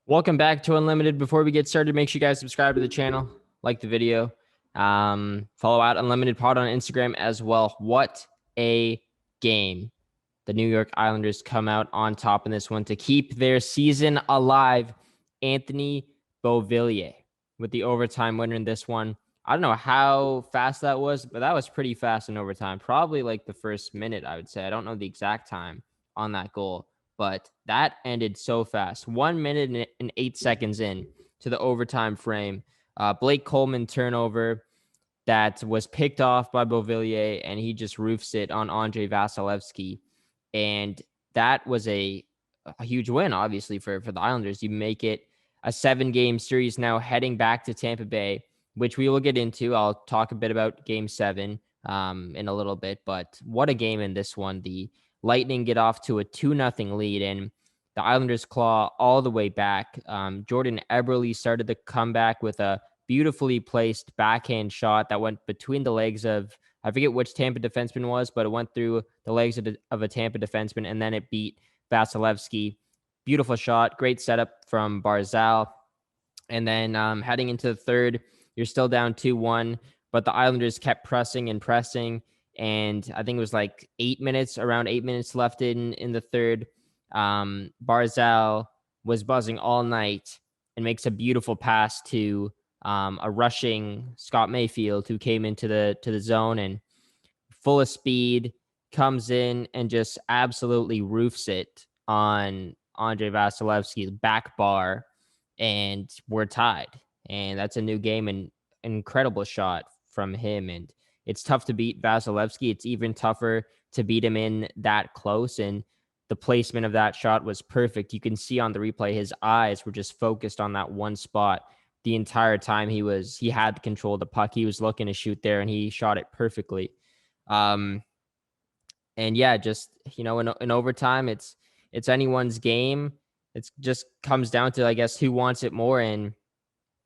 Welcome back to Unlimited. Before we get started, make sure you guys subscribe to the channel, like the video, follow out Unlimited Pod on Instagram as well. What a game. The New York Islanders come out on top in this one to keep their season alive. Anthony Beauvillier with the overtime winner in this one. I don't know how fast that was, but that was pretty fast in overtime. Probably like the first minute, I would say. I don't know the exact time on that goal, but that ended so fast. 1 minute and 8 seconds in to the overtime frame. Blake Coleman turnover that was picked off by Beauvillier, and he just roofs it on Andrei Vasilevsky. And that was a huge win, obviously, for the Islanders. You make it a 7-game series now heading back to Tampa Bay, which we will get into. I'll talk a bit about Game 7 in a little bit, but what a game in this one. The Lightning get off to a 2-0 lead, and the Islanders claw all the way back. Jordan Eberle started the comeback with a beautifully placed backhand shot that went between the legs of, I forget which Tampa defenseman was, but it went through the legs of a Tampa defenseman, and then it beat Vasilevsky. Beautiful shot, great setup from Barzal. And then heading into the third, you're still down 2-1, but the Islanders kept pressing and pressing. And I think it was like around 8 minutes left in the third. Barzal was buzzing all night and makes a beautiful pass to a rushing Scott Mayfield, who came into the zone and full of speed, comes in and just absolutely roofs it on Andrei Vasilevsky's back bar, and we're tied. And that's a new game and an incredible shot from him. And it's tough to beat Vasilevsky. It's even tougher to beat him in that close. And the placement of that shot was perfect. You can see on the replay, his eyes were just focused on that one spot the entire time. He had control of the puck. He was looking to shoot there, and he shot it perfectly. And yeah, just, in overtime, it's anyone's game. It just comes down to, I guess, who wants it more. And,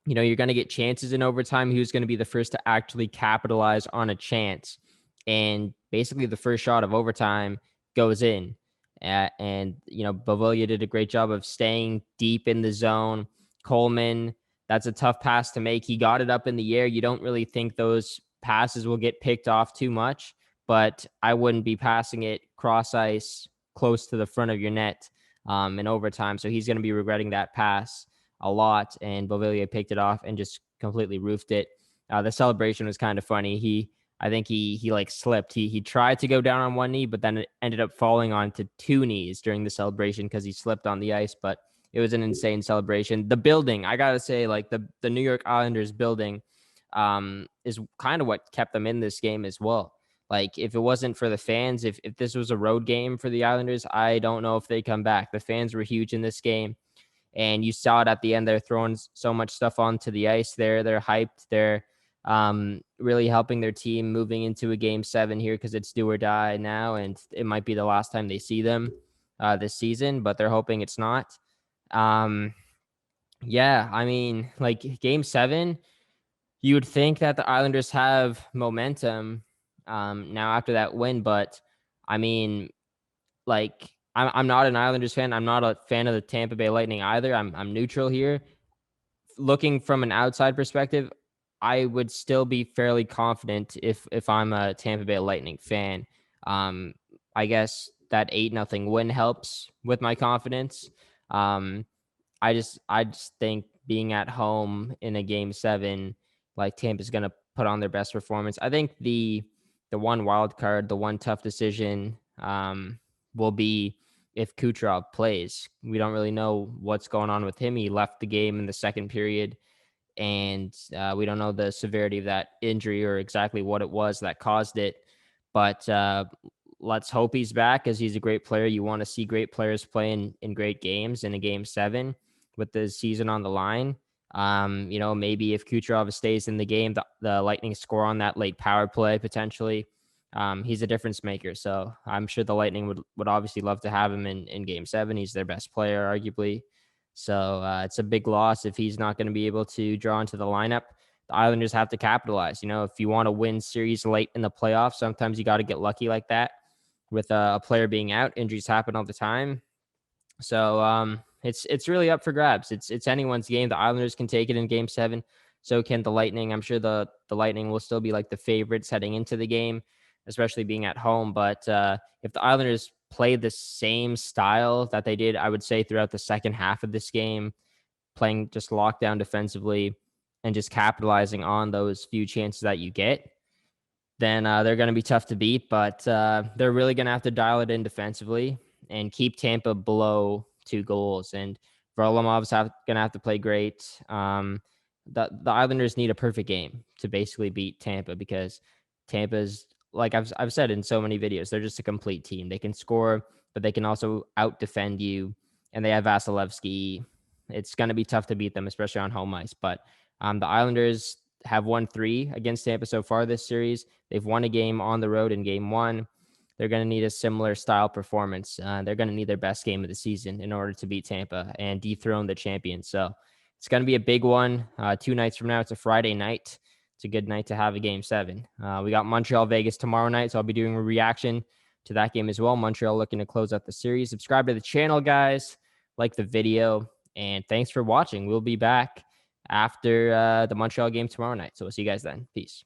you're going to get chances in overtime. Who's going to be the first to actually capitalize on a chance? And basically the first shot of overtime goes in. And, Beauvillier did a great job of staying deep in the zone. Coleman, that's a tough pass to make. He got it up in the air. You don't really think those passes will get picked off too much, but I wouldn't be passing it cross ice close to the front of your net in overtime. So he's going to be regretting that pass a lot. And Beauvillier picked it off and just completely roofed it. The celebration was kind of funny. I think he like slipped. He tried to go down on one knee, but then it ended up falling onto two knees during the celebration because he slipped on the ice. But it was an insane celebration. The building, I gotta say, like the New York Islanders building is kind of what kept them in this game as well. Like, if it wasn't for the fans, if this was a road game for the Islanders, I don't know if they come back. The fans were huge in this game, and you saw it at the end. They're throwing so much stuff onto the ice there. They're hyped. They're really helping their team moving into a Game 7 here because it's do or die now, and it might be the last time they see them this season, but they're hoping it's not. Yeah, I mean, like, Game 7, you would think that the Islanders have momentum now after that win, but I mean, like, I'm not an Islanders fan. I'm not a fan of the Tampa Bay Lightning either. I'm neutral here. Looking from an outside perspective, I would still be fairly confident if I'm a Tampa Bay Lightning fan. I guess that 8-0 win helps with my confidence. I just think being at home in a Game 7, like, Tampa's going to put on their best performance. I think the one wild card, the one tough decision will be if Kucherov plays. We don't really know what's going on with him. He left the game in the second period, and we don't know the severity of that injury or exactly what it was that caused it. But let's hope he's back, as he's a great player. You want to see great players play in great games in a Game 7 with the season on the line. Maybe if Kucherov stays in the game, the Lightning score on that late power play potentially. He's a difference maker. So I'm sure the Lightning would obviously love to have him in Game 7. He's their best player, arguably. So it's a big loss if he's not going to be able to draw into the lineup. The Islanders have to capitalize. If you want to win series late in the playoffs, sometimes you got to get lucky like that with a player being out. Injuries happen all the time. So, it's really up for grabs. It's anyone's game. The Islanders can take it in game 7. So can the Lightning. I'm sure the Lightning will still be like the favorites heading into the game, especially being at home. But if the Islanders play the same style that they did, I would say throughout the second half of this game, playing just lockdown defensively and just capitalizing on those few chances that you get, then they're going to be tough to beat. But they're really going to have to dial it in defensively and keep Tampa below 2 goals. And Varlamov's going to have to play great. The Islanders need a perfect game to basically beat Tampa, because Tampa's, like I've said in so many videos, they're just a complete team. They can score, but they can also out defend you. And they have Vasilevsky. It's going to be tough to beat them, especially on home ice. But the Islanders have won 3 against Tampa so far this series. They've won a game on the road in game 1. They're going to need a similar style performance. They're going to need their best game of the season in order to beat Tampa and dethrone the champions. So it's going to be a big one. 2 nights from now, it's a Friday night. It's a good night to have a game 7. We got Montreal, Vegas tomorrow night, so I'll be doing a reaction to that game as well. Montreal looking to close out the series. Subscribe to the channel, guys. Like the video. And thanks for watching. We'll be back after the Montreal game tomorrow night. So we'll see you guys then. Peace.